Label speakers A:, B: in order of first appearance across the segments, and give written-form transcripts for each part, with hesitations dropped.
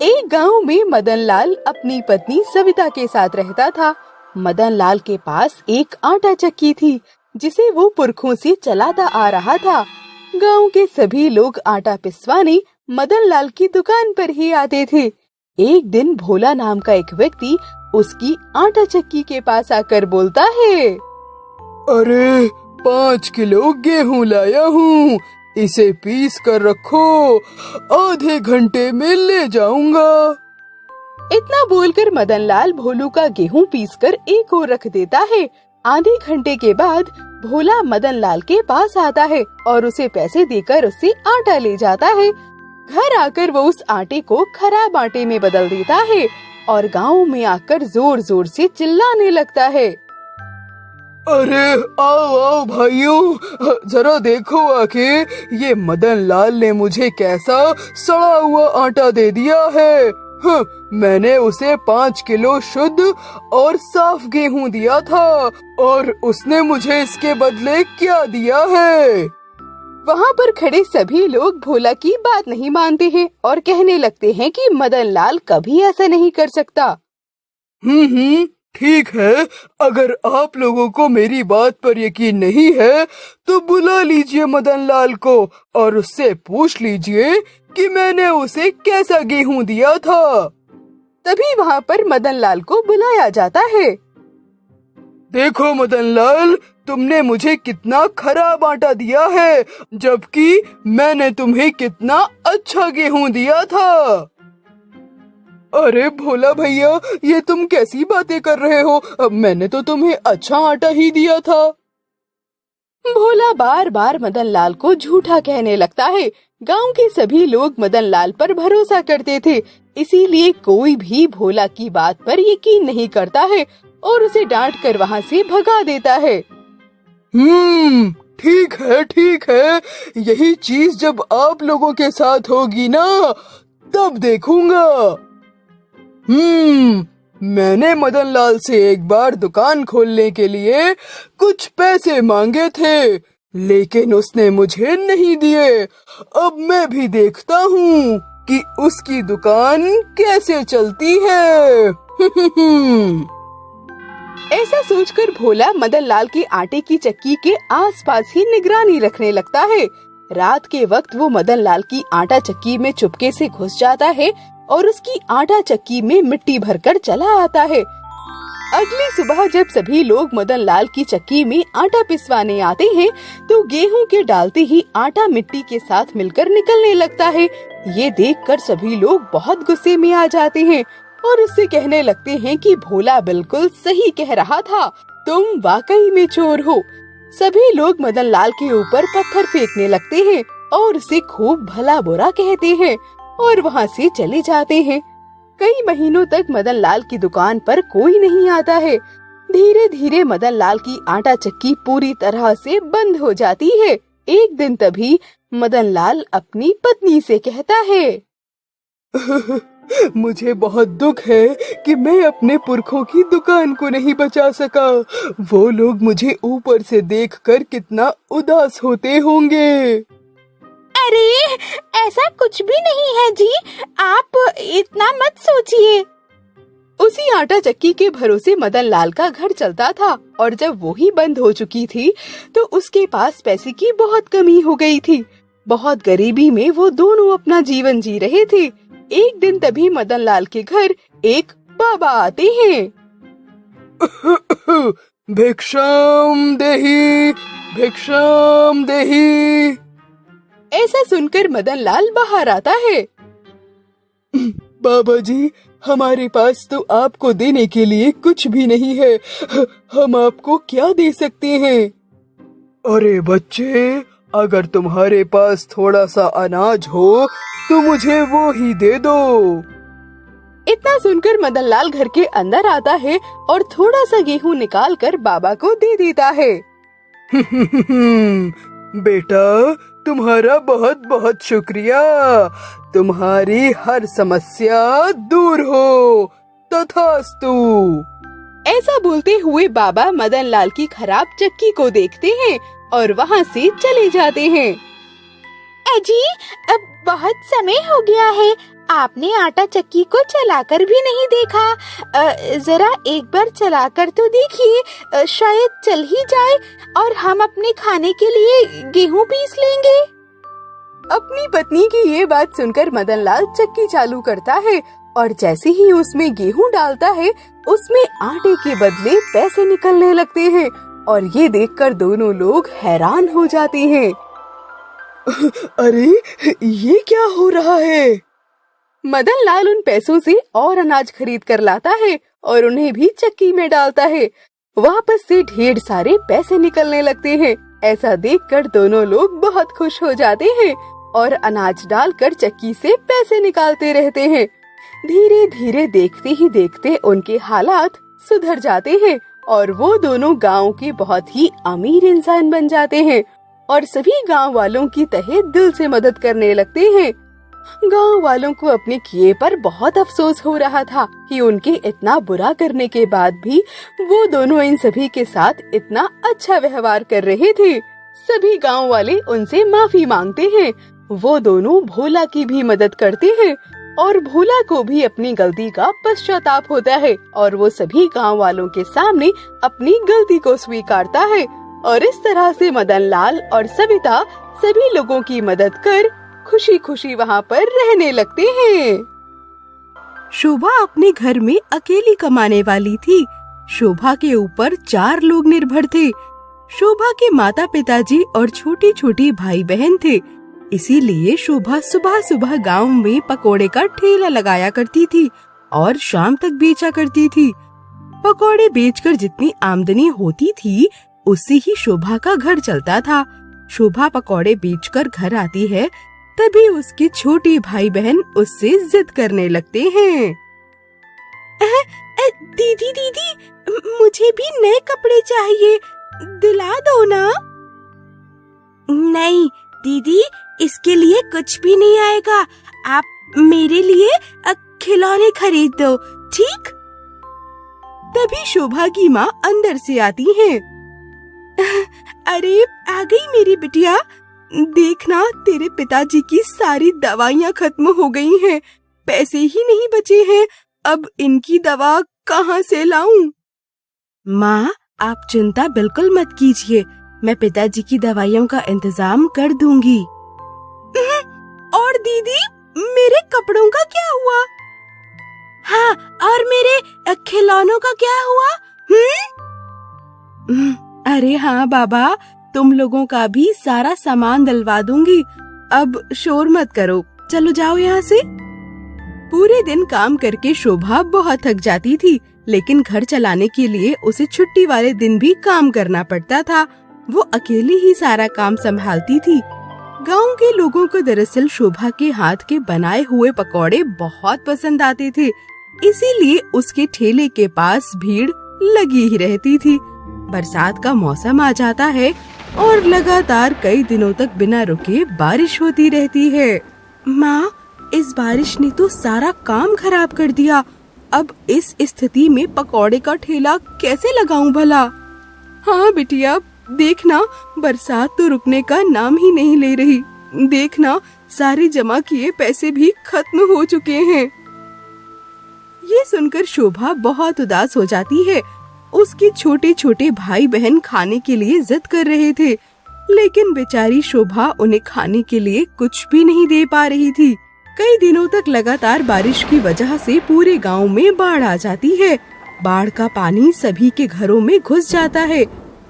A: एक गांव में मदन लाल अपनी पत्नी सविता के साथ रहता था। मदन लाल के पास एक आटा चक्की थी जिसे वो पुरखों से चलाता आ रहा था। गांव के सभी लोग आटा पिसवाने मदन लाल की दुकान पर ही आते थे। एक दिन भोला नाम का एक व्यक्ति उसकी आटा चक्की के पास आकर बोलता है,
B: अरे 5 किलो गेहूं लाया हूँ, इसे पीस कर रखो, आधे घंटे में ले जाऊंगा।
A: इतना बोलकर मदन लाल भोलू का गेहूं पीसकर एक ओर रख देता है। आधे घंटे के बाद भोला मदन लाल के पास आता है और उसे पैसे देकर उससे आटा ले जाता है। घर आकर वो उस आटे को खराब आटे में बदल देता है और गांव में आकर जोर जोर से चिल्लाने लगता है,
B: अरे आओ आओ भाइयों, जरा देखो आके ये मदन लाल ने मुझे कैसा सड़ा हुआ आटा दे दिया है। मैंने उसे 5 किलो शुद्ध और साफ गेहूं दिया था और उसने मुझे इसके बदले क्या दिया है।
A: वहाँ पर खड़े सभी लोग भोला की बात नहीं मानते हैं और कहने लगते हैं कि मदन लाल कभी ऐसा नहीं कर सकता।
B: ठीक है, अगर आप लोगों को मेरी बात पर यकीन नहीं है तो बुला लीजिए मदन लाल को और उससे पूछ लीजिए कि मैंने उसे कैसा गेहूं दिया था।
A: तभी वहाँ पर मदन लाल को बुलाया जाता है।
B: देखो मदन लाल, तुमने मुझे कितना खराब आटा दिया है, जबकि मैंने तुम्हें कितना अच्छा गेहूं दिया था। अरे भोला भैया, ये तुम कैसी बातें कर रहे हो? मैंने तो तुम्हें अच्छा आटा ही दिया था।
A: भोला बार बार मदन लाल को झूठा कहने लगता है। गांव के सभी लोग मदन लाल पर भरोसा करते थे, इसीलिए कोई भी भोला की बात पर यकीन नहीं करता है और उसे डांट कर वहाँ से भगा देता है।
B: ठीक है, यही चीज जब आप लोगों के साथ होगी ना, तब देखूंगा। मैंने मदन लाल से एक बार दुकान खोलने के लिए कुछ पैसे मांगे थे, लेकिन उसने मुझे नहीं दिए। अब मैं भी देखता हूँ कि उसकी दुकान कैसे चलती है।
A: ऐसा सोचकर भोला मदन लाल के आटे की चक्की के आसपास ही निगरानी रखने लगता है। रात के वक्त वो मदन लाल की आटा चक्की में चुपके से घुस जाता है और उसकी आटा चक्की में मिट्टी भरकर चला आता है। अगली सुबह जब सभी लोग मदन लाल की चक्की में आटा पिसवाने आते हैं तो गेहूं के डालते ही आटा मिट्टी के साथ मिलकर निकलने लगता है। ये देखकर सभी लोग बहुत गुस्से में आ जाते हैं और उससे कहने लगते हैं कि भोला बिल्कुल सही कह रहा था, तुम वाकई में चोर हो। सभी लोग मदन लाल के ऊपर पत्थर फेंकने लगते हैं और उसे खूब भला बुरा कहते हैं और वहाँ से चले जाते हैं। कई महीनों तक मदन लाल की दुकान पर कोई नहीं आता है। धीरे धीरे मदन लाल की आटा चक्की पूरी तरह से बंद हो जाती है। एक दिन तभी मदन लाल अपनी पत्नी से कहता है,
B: मुझे बहुत दुख है कि मैं अपने पुरखों की दुकान को नहीं बचा सका। वो लोग मुझे ऊपर से देखकर कितना उदास होते होंगे।
C: अरे ऐसा कुछ भी नहीं है जी, आप इतना मत सोचिए।
A: उसी आटा चक्की के भरोसे मदन लाल का घर चलता था और जब वो ही बंद हो चुकी थी तो उसके पास पैसे की बहुत कमी हो गई थी। बहुत गरीबी में वो दोनों अपना जीवन जी रहे थे। एक दिन तभी मदन लाल के घर एक बाबा आते हैं।
B: भिक्षाम देहि, भिक्षाम देहि।
A: ऐसा सुनकर मदन लाल बाहर आता है।
B: बाबा जी, हमारे पास तो आपको देने के लिए कुछ भी नहीं है, हम आपको क्या दे सकते हैं? अरे बच्चे, अगर तुम्हारे पास थोड़ा सा अनाज हो तो मुझे वो ही दे दो।
A: इतना सुनकर मदन लाल घर के अंदर आता है और थोड़ा सा गेहूं निकाल कर बाबा को दे देता है।
B: बेटा, तुम्हारा बहुत बहुत शुक्रिया, तुम्हारी हर समस्या दूर हो, तथास्तु।
A: ऐसा बोलते हुए बाबा मदन लाल की खराब चक्की को देखते हैं और वहाँ से चले जाते हैं।
C: अजी, अब बहुत समय हो गया है, आपने आटा चक्की को चलाकर भी नहीं देखा। जरा एक बार चलाकर तो देखिए, शायद चल ही जाए और हम अपने खाने के लिए गेहूं पीस लेंगे।
A: अपनी पत्नी की ये बात सुनकर मदनलाल चक्की चालू करता है और जैसे ही उसमें गेहूं डालता है, उसमें आटे के बदले पैसे निकलने लगते हैं और ये देखकर दोनों लोग हैरान हो जाते हैं।
B: अरे ये क्या हो रहा है?
A: मदनलाल उन पैसों से और अनाज खरीद कर लाता है और उन्हें भी चक्की में डालता है। वापस से ढेर सारे पैसे निकलने लगते हैं। ऐसा देखकर दोनों लोग बहुत खुश हो जाते हैं और अनाज डालकर चक्की से पैसे निकालते रहते हैं। धीरे धीरे देखते ही देखते उनके हालात सुधर जाते हैं और वो दोनों गांव के बहुत ही अमीर इंसान बन जाते हैं और सभी गांव वालों की तहे दिल से मदद करने लगते हैं। गांव वालों को अपने किए पर बहुत अफसोस हो रहा था कि उनके इतना बुरा करने के बाद भी वो दोनों इन सभी के साथ इतना अच्छा व्यवहार कर रहे थे। सभी गांव वाले उनसे माफी मांगते हैं। वो दोनों भोला की भी मदद करते हैं और भोला को भी अपनी गलती का पश्चाताप होता है और वो सभी गांव वालों के सामने अपनी गलती को स्वीकारता है और इस तरह से मदनलाल और सविता सभी लोगों की मदद कर खुशी खुशी वहाँ पर रहने लगते हैं। शोभा अपने घर में अकेली कमाने वाली थी। शोभा के ऊपर 4 लोग निर्भर थे। शोभा के माता पिताजी और छोटी छोटी भाई बहन थे। इसीलिए शोभा सुबह सुबह गांव में पकोड़े का ठेला लगाया करती थी और शाम तक बेचा करती थी। पकोड़े बेचकर जितनी आमदनी होती थी उससे ही शोभा का घर चलता था। शोभा पकोड़े बेचकर घर आती है, तभी उसके छोटे भाई बहन उससे जिद करने लगते हैं।
C: दीदी दीदी, मुझे भी नए कपड़े चाहिए, दिला दो ना। नहीं दीदी, इसके लिए कुछ भी नहीं आएगा। आप मेरे लिए खिलौने खरीद दो, ठीक?
A: तभी शोभा की माँ अंदर से आती है।
C: अरे आ गई मेरी बिटिया, देखना तेरे पिताजी की सारी दवाइयाँ खत्म हो गई हैं, पैसे ही नहीं बचे हैं, अब इनकी दवा कहाँ से लाऊं?
A: माँ, आप चिंता बिल्कुल मत कीजिए, मैं पिताजी की दवाइयों का इंतजाम कर दूंगी।
C: और दीदी, मेरे कपड़ों का क्या हुआ? हाँ, और मेरे खिलौनों का क्या हुआ?
A: अरे हाँ बाबा, तुम लोगों का भी सारा सामान दिलवा दूंगी। अब शोर मत करो, चलो जाओ यहाँ से। पूरे दिन काम करके शोभा बहुत थक जाती थी, लेकिन घर चलाने के लिए उसे छुट्टी वाले दिन भी काम करना पड़ता था। वो अकेली ही सारा काम संभालती थी। गांव के लोगों को दरअसल शोभा के हाथ के बनाए हुए पकौड़े बहुत पसंद आते थे, इसीलिए उसके ठेले के पास भीड़ लगी ही रहती थी। बरसात का मौसम आ जाता है और लगातार कई दिनों तक बिना रुके बारिश होती रहती है। माँ, इस बारिश ने तो सारा काम खराब कर दिया। अब इस स्थिति में पकौड़े का ठेला कैसे लगाऊं भला? हाँ बिटिया, देखना बरसात तो रुकने का नाम ही नहीं ले रही। देखना सारे जमा किए पैसे भी खत्म हो चुके हैं। ये सुनकर शोभा बहुत उदास हो जाती है। उसके छोटे छोटे भाई बहन खाने के लिए जिद कर रहे थे, लेकिन बेचारी शोभा उन्हें खाने के लिए कुछ भी नहीं दे पा रही थी। कई दिनों तक लगातार बारिश की वजह से पूरे गांव में बाढ़ आ जाती है। बाढ़ का पानी सभी के घरों में घुस जाता है।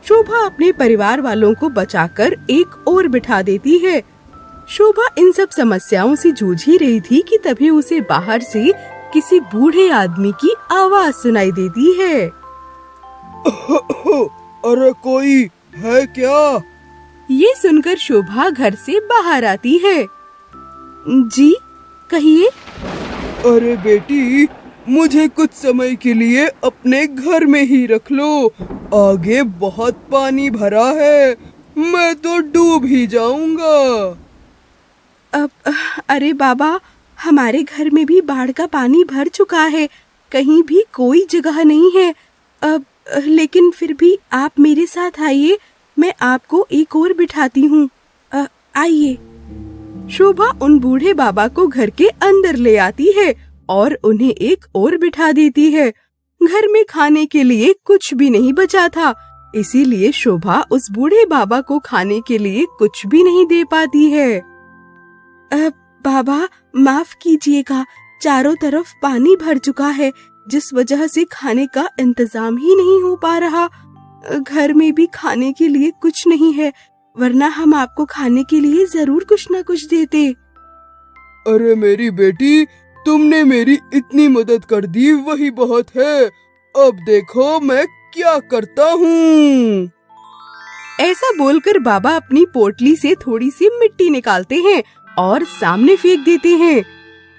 A: शोभा अपने परिवार वालों को बचाकर एक ओर बिठा देती है। शोभा इन सब समस्याओं से जूझ ही रही थी कि तभी उसे बाहर से किसी बूढ़े आदमी की आवाज सुनाई देती है।
B: अरे कोई है क्या?
A: ये सुनकर शोभा घर से बाहर आती है। जी कहिए।
B: अरे बेटी, मुझे कुछ समय के लिए अपने घर में ही रख लो। आगे बहुत पानी भरा है, मैं तो डूब ही जाऊंगा।
A: अरे बाबा, हमारे घर में भी बाढ़ का पानी भर चुका है, कहीं भी कोई जगह नहीं है। लेकिन फिर भी आप मेरे साथ आइए, मैं आपको एक और बिठाती हूँ। आइए। शोभा उन बूढ़े बाबा को घर के अंदर ले आती है और उन्हें एक ओर बिठा देती है। घर में खाने के लिए कुछ भी नहीं बचा था, इसीलिए शोभा उस बूढ़े बाबा को खाने के लिए कुछ भी नहीं दे पाती है। बाबा माफ कीजिएगा, चारों तरफ पानी भर चुका है, जिस वजह से खाने का इंतजाम ही नहीं हो पा रहा। घर में भी खाने के लिए कुछ नहीं है, वरना हम आपको खाने के लिए जरूर कुछ न कुछ देते।
B: अरे मेरी बेटी, तुमने मेरी इतनी मदद कर दी, वही बहुत है। अब देखो मैं क्या करता हूँ।
A: ऐसा बोलकर बाबा अपनी पोटली से थोड़ी सी मिट्टी निकालते हैं और सामने फेंक देते हैं।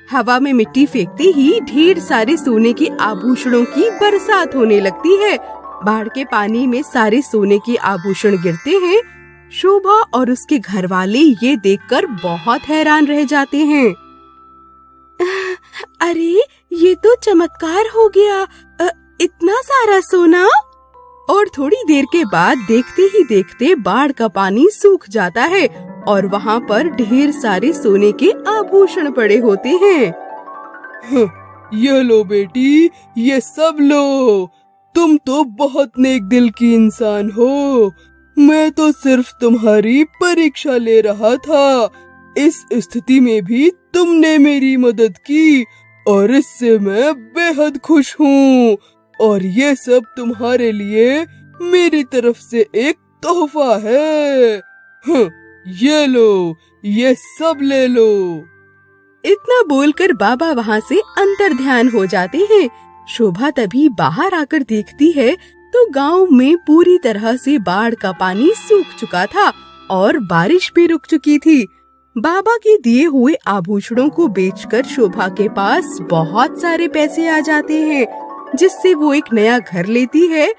A: हवा में मिट्टी फेंकते ही ढेर सारे सोने के आभूषणों की बरसात होने लगती है। बाढ़ के पानी में सारे सोने के आभूषण गिरते हैं। शोभा और उसके घर वाले ये देखकर बहुत हैरान रह जाते हैं। अरे ये तो चमत्कार हो गया, इतना सारा सोना। और थोड़ी देर के बाद देखते ही देखते बाढ़ का पानी सूख जाता है और वहाँ पर ढेर सारे सोने के आभूषण पड़े होते हैं।
B: ये लो बेटी, ये सब लो। तुम तो बहुत नेक दिल की इंसान हो। मैं तो सिर्फ तुम्हारी परीक्षा ले रहा था। इस स्थिति में भी तुमने मेरी मदद की और इससे मैं बेहद खुश हूँ। और ये सब तुम्हारे लिए मेरी तरफ से एक तोहफा है। ये लो, ये सब ले लो।
A: इतना बोलकर बाबा वहाँ से अंतर्ध्यान हो जाते हैं। शोभा तभी बाहर आकर देखती है तो गांव में पूरी तरह से बाढ़ का पानी सूख चुका था और बारिश भी रुक चुकी थी। बाबा के दिए हुए आभूषणों को बेचकर शोभा के पास बहुत सारे पैसे आ जाते हैं, जिससे वो एक नया घर लेती है।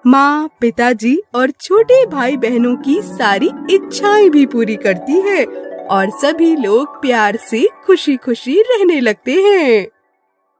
A: माँ, पिताजी और छोटे भाई बहनों की सारी इच्छाएं भी पूरी करती है और सभी लोग प्यार से खुशी खुशी रहने लगते हैं।